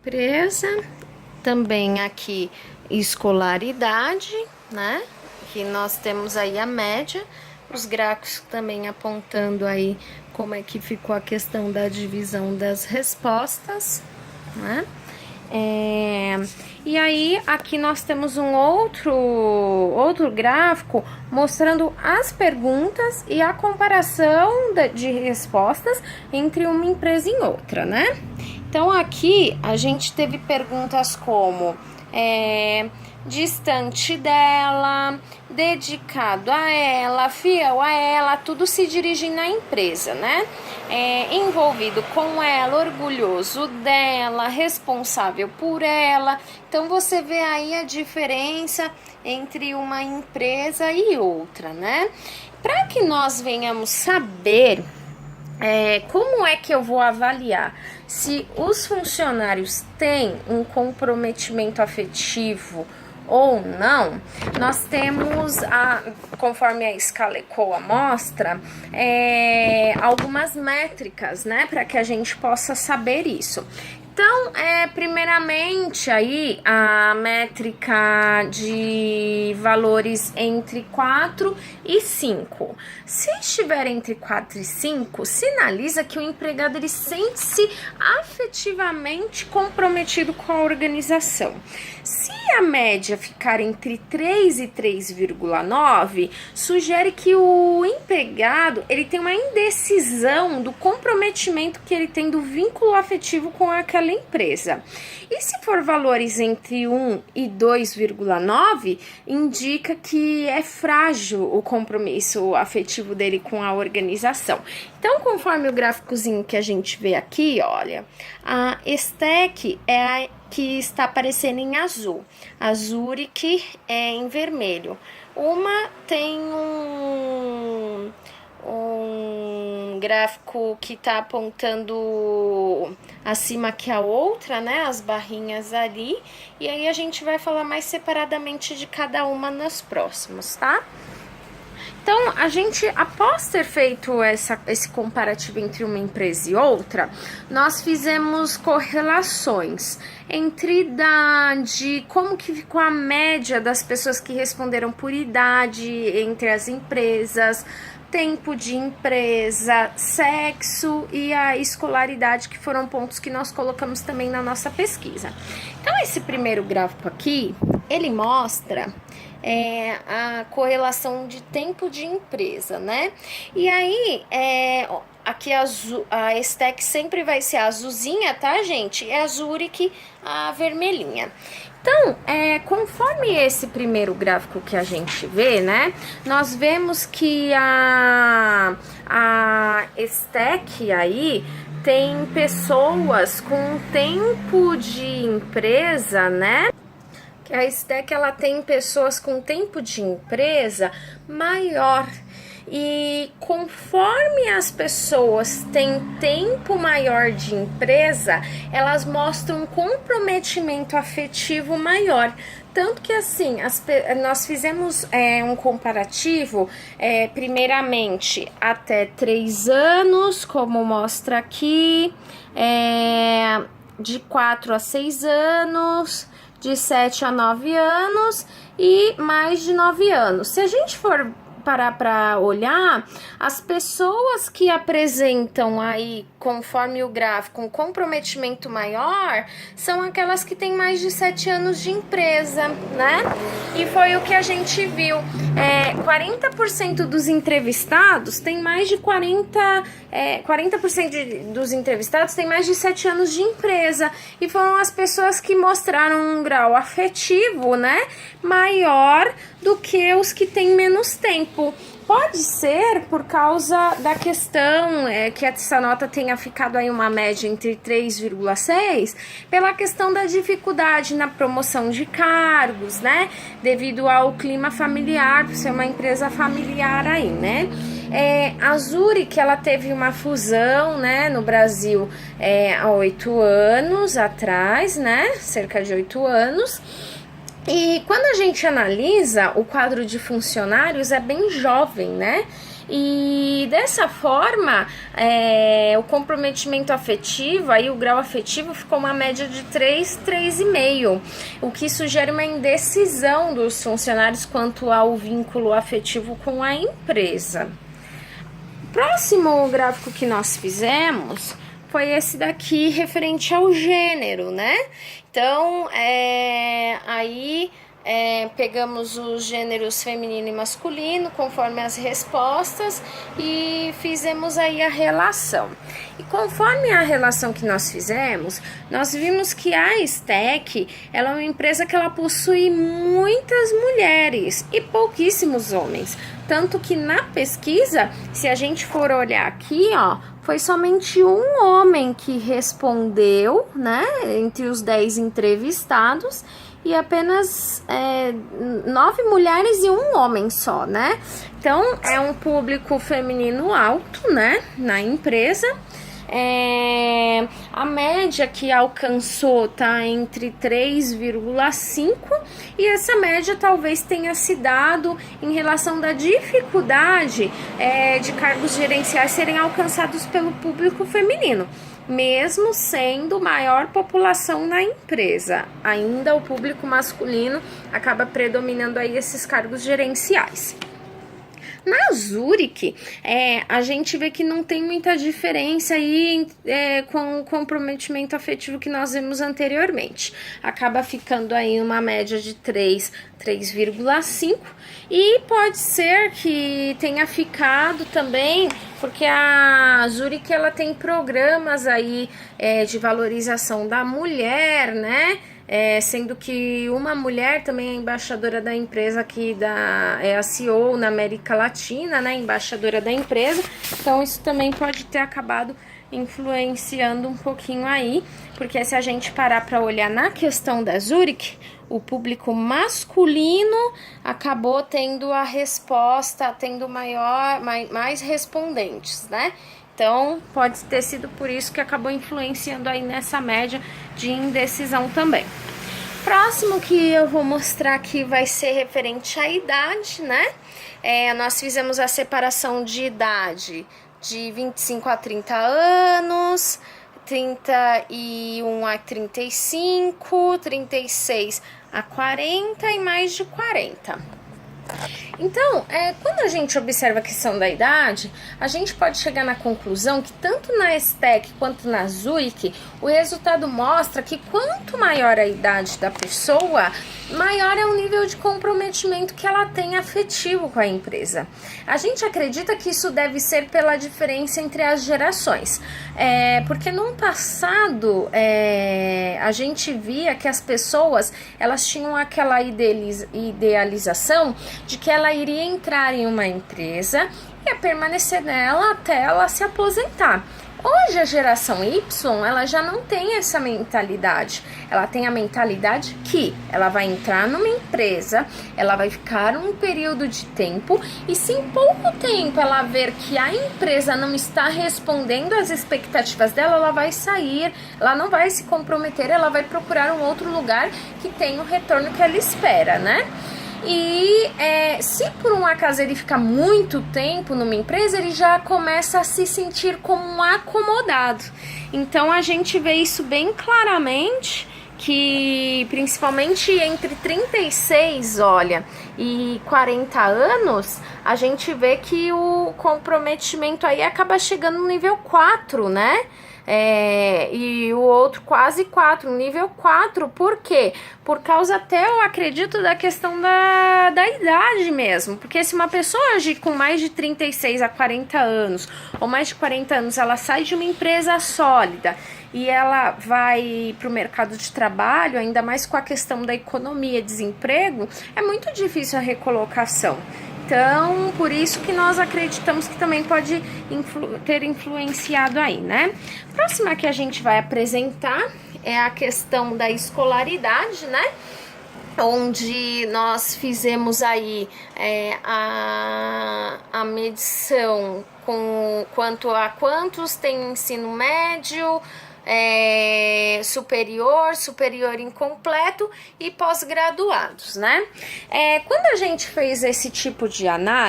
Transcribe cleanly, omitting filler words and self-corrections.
empresa. Também aqui escolaridade, né? Que nós temos aí a média, os gráficos também apontando aí como é que ficou a questão da divisão das respostas, né? E aí aqui nós temos um outro gráfico mostrando as perguntas e a comparação de respostas entre uma empresa e outra, né? Então aqui a gente teve perguntas como distante dela, dedicado a ela, fiel a ela, tudo se dirigindo à empresa, né? Envolvido com ela, orgulhoso dela, responsável por ela. Então você vê aí a diferença entre uma empresa e outra, né? Para que nós venhamos saber como é que eu vou avaliar se os funcionários têm um comprometimento afetivo ou não, nós temos, conforme a escala ECOA mostra, algumas métricas, né, para que a gente possa saber isso. Então, primeiramente, aí, a métrica de valores entre 4 e 5. Se estiver entre 4 e 5, sinaliza que o empregado ele sente-se afetivamente comprometido com a organização. Se a média ficar entre 3 e 3,9, sugere que o empregado ele tem uma indecisão do comprometimento que ele tem do vínculo afetivo com aquela empresa. E se for valores entre 1 e 2,9, indica que é frágil o compromisso afetivo dele com a organização. Então, conforme o gráficozinho que a gente vê aqui, olha, a STEC é a que está aparecendo em azul, a Zurich é em vermelho. Uma tem um gráfico que está apontando acima que a outra, né, as barrinhas ali, e aí a gente vai falar mais separadamente de cada uma nos próximos, tá? Então, a gente, após ter feito esse comparativo entre uma empresa e outra, nós fizemos correlações entre idade, como que ficou a média das pessoas que responderam por idade entre as empresas, tempo de empresa, sexo e a escolaridade, que foram pontos que nós colocamos também na nossa pesquisa. Então, esse primeiro gráfico aqui, ele mostra a correlação de tempo de empresa, né? E aí, aqui a STEC sempre vai ser a azulzinha, tá, gente? É a Zurich, a vermelhinha. Então, conforme esse primeiro gráfico que a gente vê, né, nós vemos que a STEC aí tem pessoas com tempo de empresa, né? A STEC ela tem pessoas com tempo de empresa maior. E conforme as pessoas têm tempo maior de empresa, elas mostram um comprometimento afetivo maior. Tanto que assim, nós fizemos um comparativo, primeiramente até 3 anos, como mostra aqui, de 4 a 6 anos, de 7 a 9 anos e mais de 9 anos. Se a gente for parar para olhar, as pessoas que apresentam aí, conforme o gráfico, um comprometimento maior, são aquelas que têm mais de 7 anos de empresa, né? E foi o que a gente viu. 40% dos entrevistados tem mais de 40% dos entrevistados tem mais de 7 anos de empresa. E foram as pessoas que mostraram um grau afetivo, né, maior do que os que têm menos tempo. Pode ser por causa da questão que essa nota tenha ficado aí uma média entre 3,6, pela questão da dificuldade na promoção de cargos, né? Devido ao clima familiar, por ser uma empresa familiar aí, né? A Zurich, ela teve uma fusão, né, no Brasil há 8 anos atrás, né? Cerca de 8 anos. E quando a gente analisa, o quadro de funcionários é bem jovem, né? E dessa forma, o comprometimento afetivo, aí o grau afetivo ficou uma média de 3, 3,5, o que sugere uma indecisão dos funcionários quanto ao vínculo afetivo com a empresa. Próximo gráfico que nós fizemos foi esse daqui referente ao gênero, né? Então, pegamos os gêneros feminino e masculino conforme as respostas e fizemos aí a relação. E conforme a relação que nós fizemos, nós vimos que a STEC, ela é uma empresa que ela possui muitas mulheres e pouquíssimos homens. Tanto que na pesquisa, se a gente for olhar aqui, ó, foi somente um homem que respondeu, né, entre os 10 entrevistados, e apenas 9 mulheres e um homem só, né? Então, é um público feminino alto, né, na empresa. A média que alcançou tá entre 3,5 e essa média talvez tenha se dado em relação da dificuldade de cargos gerenciais serem alcançados pelo público feminino, mesmo sendo maior população na empresa. Ainda o público masculino acaba predominando aí esses cargos gerenciais. Na Zurich, a gente vê que não tem muita diferença aí com o comprometimento afetivo que nós vimos anteriormente. Acaba ficando aí uma média de 3,5 e pode ser que tenha ficado também porque a Zurich ela tem programas aí de valorização da mulher, né? Sendo que uma mulher também é embaixadora da empresa aqui, é a CEO na América Latina, né, embaixadora da empresa, então isso também pode ter acabado influenciando um pouquinho aí, porque se a gente parar para olhar na questão da Zurich, o público masculino acabou tendo a resposta, tendo mais respondentes, né? Então, pode ter sido por isso que acabou influenciando aí nessa média de indecisão também. Próximo que eu vou mostrar aqui vai ser referente à idade, né? Nós fizemos a separação de idade de 25 a 30 anos, 31 a 35, 36 a 40 e mais de 40. Então, quando a gente observa a questão da idade, a gente pode chegar na conclusão que tanto na STEC quanto na Zurich, o resultado mostra que quanto maior a idade da pessoa, maior é o nível de comprometimento que ela tem afetivo com a empresa. A gente acredita que isso deve ser pela diferença entre as gerações, porque no passado a gente via que as pessoas elas tinham aquela idealização de que ela iria entrar em uma empresa e ia permanecer nela até ela se aposentar. Hoje a geração Y, ela já não tem essa mentalidade. Ela tem a mentalidade que ela vai entrar numa empresa, ela vai ficar um período de tempo e se em pouco tempo ela ver que a empresa não está respondendo às expectativas dela, ela vai sair, ela não vai se comprometer, ela vai procurar um outro lugar que tenha o retorno que ela espera, né? E se por um acaso ele fica muito tempo numa empresa, ele já começa a se sentir como um acomodado. Então a gente vê isso bem claramente, que principalmente entre 36, e 40 anos, a gente vê que o comprometimento aí acaba chegando no nível 4, né? E o outro quase 4, nível 4, por quê? Por causa até, eu acredito, da questão da idade mesmo, porque se uma pessoa hoje com mais de 36 a 40 anos, ou mais de 40 anos, ela sai de uma empresa sólida e ela vai para o mercado de trabalho, ainda mais com a questão da economia, desemprego, é muito difícil a recolocação. Então, por isso que nós acreditamos que também pode ter influenciado aí, né? Próxima que a gente vai apresentar é a questão da escolaridade, né? Onde nós fizemos aí a medição quanto a quantos tem ensino médio, superior incompleto e pós-graduados, né? Quando a gente fez esse tipo de análise,